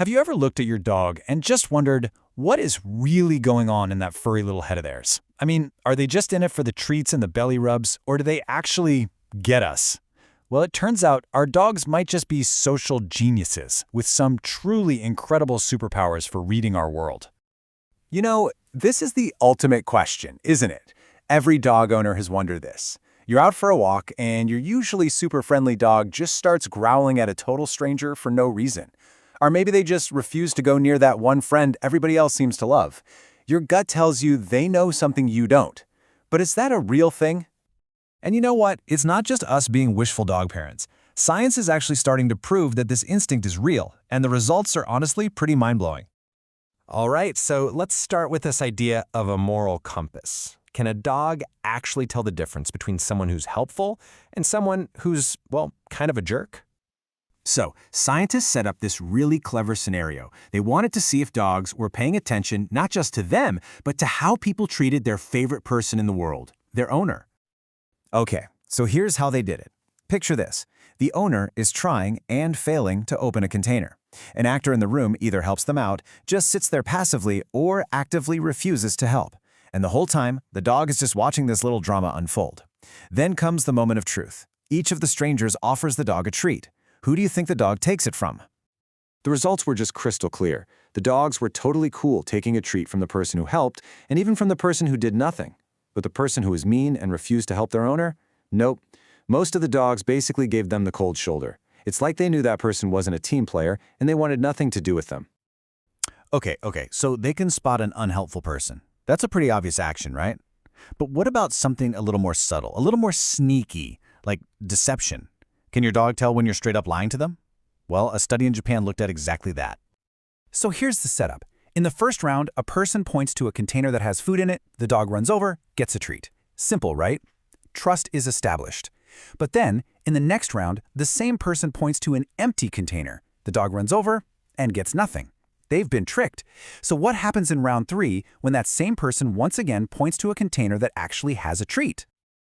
Have you ever looked at your dog and just wondered what is really going on in that furry little head of theirs? I mean, are they just in it for the treats and the belly rubs, or do they actually get us? Well, it turns out our dogs might just be social geniuses with some truly incredible superpowers for reading our world. You know, this is the ultimate question, isn't it? Every dog owner has wondered this. You're out for a walk, and your usually super friendly dog just starts growling at a total stranger for no reason. Or maybe they just refuse to go near that one friend everybody else seems to love. Your gut tells you they know something you don't. But is that a real thing? And you know what? It's not just us being wishful dog parents. Science is actually starting to prove that this instinct is real, and the results are honestly pretty mind-blowing. All right, so let's start with this idea of a moral compass. Can a dog actually tell the difference between someone who's helpful and someone who's, well, kind of a jerk? So, scientists set up this really clever scenario. They wanted to see if dogs were paying attention not just to them, but to how people treated their favorite person in the world, their owner. Okay, so here's how they did it. Picture this. The owner is trying and failing to open a container. An actor in the room either helps them out, just sits there passively, or actively refuses to help. And the whole time, the dog is just watching this little drama unfold. Then comes the moment of truth. Each of the strangers offers the dog a treat. Who do you think the dog takes it from? The results were just crystal clear. The dogs were totally cool taking a treat from the person who helped, and even from the person who did nothing. But the person who was mean and refused to help their owner? Nope. Most of the dogs basically gave them the cold shoulder. It's like they knew that person wasn't a team player, and they wanted nothing to do with them. Okay, so they can spot an unhelpful person. That's a pretty obvious action, right? But what about something a little more subtle, a little more sneaky, like deception? Can your dog tell when you're straight up lying to them? Well, a study in Japan looked at exactly that. So here's the setup. In the first round, a person points to a container that has food in it, the dog runs over, gets a treat. Simple, right? Trust is established. But then, in the next round, the same person points to an empty container. The dog runs over and gets nothing. They've been tricked. So what happens in round 3 when that same person once again points to a container that actually has a treat?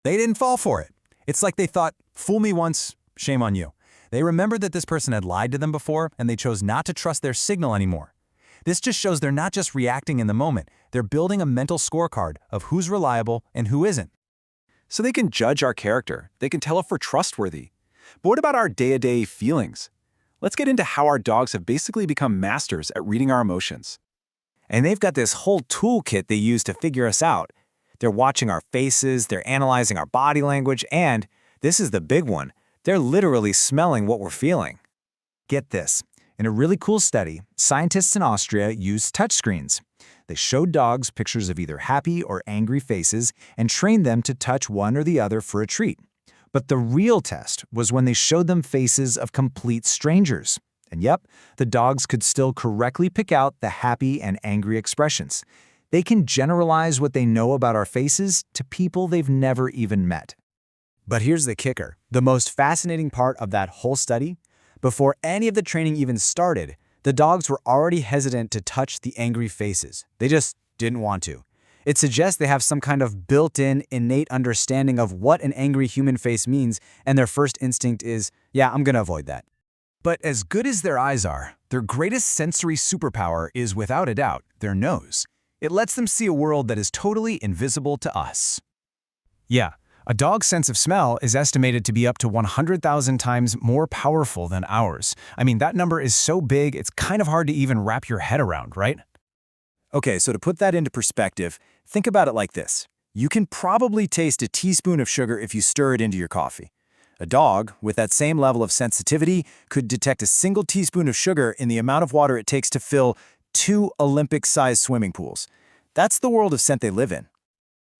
They didn't fall for it. It's like they thought, fool me once, shame on you. They remembered that this person had lied to them before, and they chose not to trust their signal anymore. This just shows they're not just reacting in the moment. They're building a mental scorecard of who's reliable and who isn't. So they can judge our character. They can tell if we're trustworthy. But what about our day-to-day feelings? Let's get into how our dogs have basically become masters at reading our emotions. And they've got this whole toolkit they use to figure us out. They're watching our faces, they're analyzing our body language, and, this is the big one, they're literally smelling what we're feeling. Get this. In a really cool study, scientists in Austria used touchscreens. They showed dogs pictures of either happy or angry faces and trained them to touch one or the other for a treat. But the real test was when they showed them faces of complete strangers. And yep, the dogs could still correctly pick out the happy and angry expressions. They can generalize what they know about our faces to people they've never even met. But here's the kicker. The most fascinating part of that whole study, before any of the training even started, the dogs were already hesitant to touch the angry faces. They just didn't want to. It suggests they have some kind of built-in, innate understanding of what an angry human face means, and their first instinct is, yeah, I'm gonna avoid that. But as good as their eyes are, their greatest sensory superpower is, without a doubt, their nose. It lets them see a world that is totally invisible to us. Yeah, a dog's sense of smell is estimated to be up to 100,000 times more powerful than ours. I mean, that number is so big, it's kind of hard to even wrap your head around, right? Okay, so to put that into perspective, think about it like this. You can probably taste a teaspoon of sugar if you stir it into your coffee. A dog, with that same level of sensitivity, could detect a single teaspoon of sugar in the amount of water it takes to fill 2 Olympic-sized swimming pools. That's the world of scent they live in.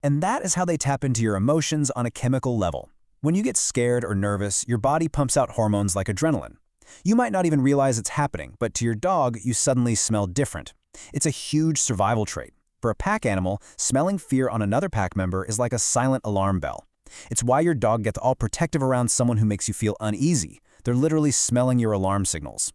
And that is how they tap into your emotions on a chemical level. When you get scared or nervous, your body pumps out hormones like adrenaline. You might not even realize it's happening, but to your dog, you suddenly smell different. It's a huge survival trait. For a pack animal, smelling fear on another pack member is like a silent alarm bell. It's why your dog gets all protective around someone who makes you feel uneasy. They're literally smelling your alarm signals.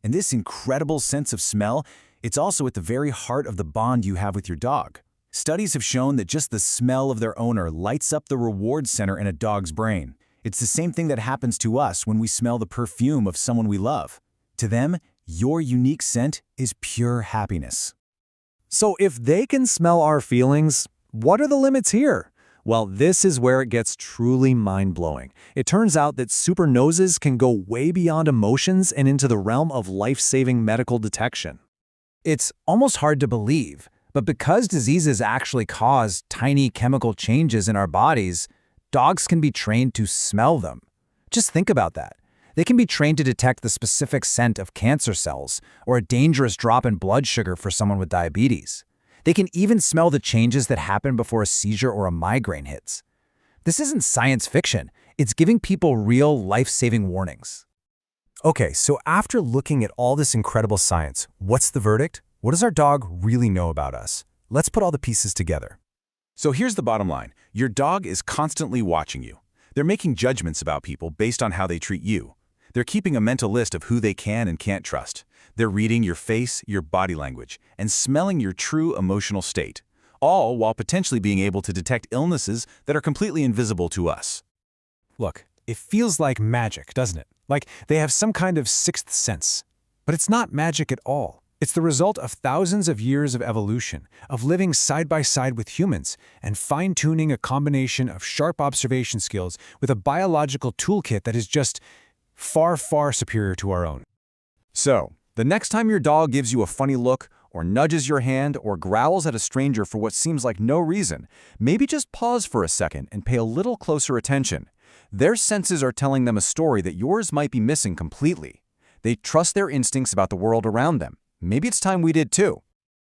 And this incredible sense of smell, it's also at the very heart of the bond you have with your dog. Studies have shown that just the smell of their owner lights up the reward center in a dog's brain. It's the same thing that happens to us when we smell the perfume of someone we love. To them, Your unique scent is pure happiness. So if they can smell our feelings, what are the limits here? Well, this is where it gets truly mind-blowing. It turns out that super noses can go way beyond emotions and into the realm of life-saving medical detection. It's almost hard to believe, but because diseases actually cause tiny chemical changes in our bodies, dogs can be trained to smell them. Just think about that. They can be trained to detect the specific scent of cancer cells or a dangerous drop in blood sugar for someone with diabetes. They can even smell the changes that happen before a seizure or a migraine hits. This isn't science fiction. It's giving people real life-saving warnings. Okay, so after looking at all this incredible science, what's the verdict? What does our dog really know about us? Let's put all the pieces together. So here's the bottom line. Your dog is constantly watching you. They're making judgments about people based on how they treat you. They're keeping a mental list of who they can and can't trust. They're reading your face, your body language, and smelling your true emotional state, all while potentially being able to detect illnesses that are completely invisible to us. Look, it feels like magic, doesn't it? Like they have some kind of sixth sense. But it's not magic at all. It's the result of thousands of years of evolution, of living side by side with humans, and fine-tuning a combination of sharp observation skills with a biological toolkit that is just far, far superior to our own. So, the next time your dog gives you a funny look, or nudges your hand, or growls at a stranger for what seems like no reason, maybe just pause for a second and pay a little closer attention. Their senses are telling them a story that yours might be missing completely. They trust their instincts about the world around them. Maybe it's time we did too.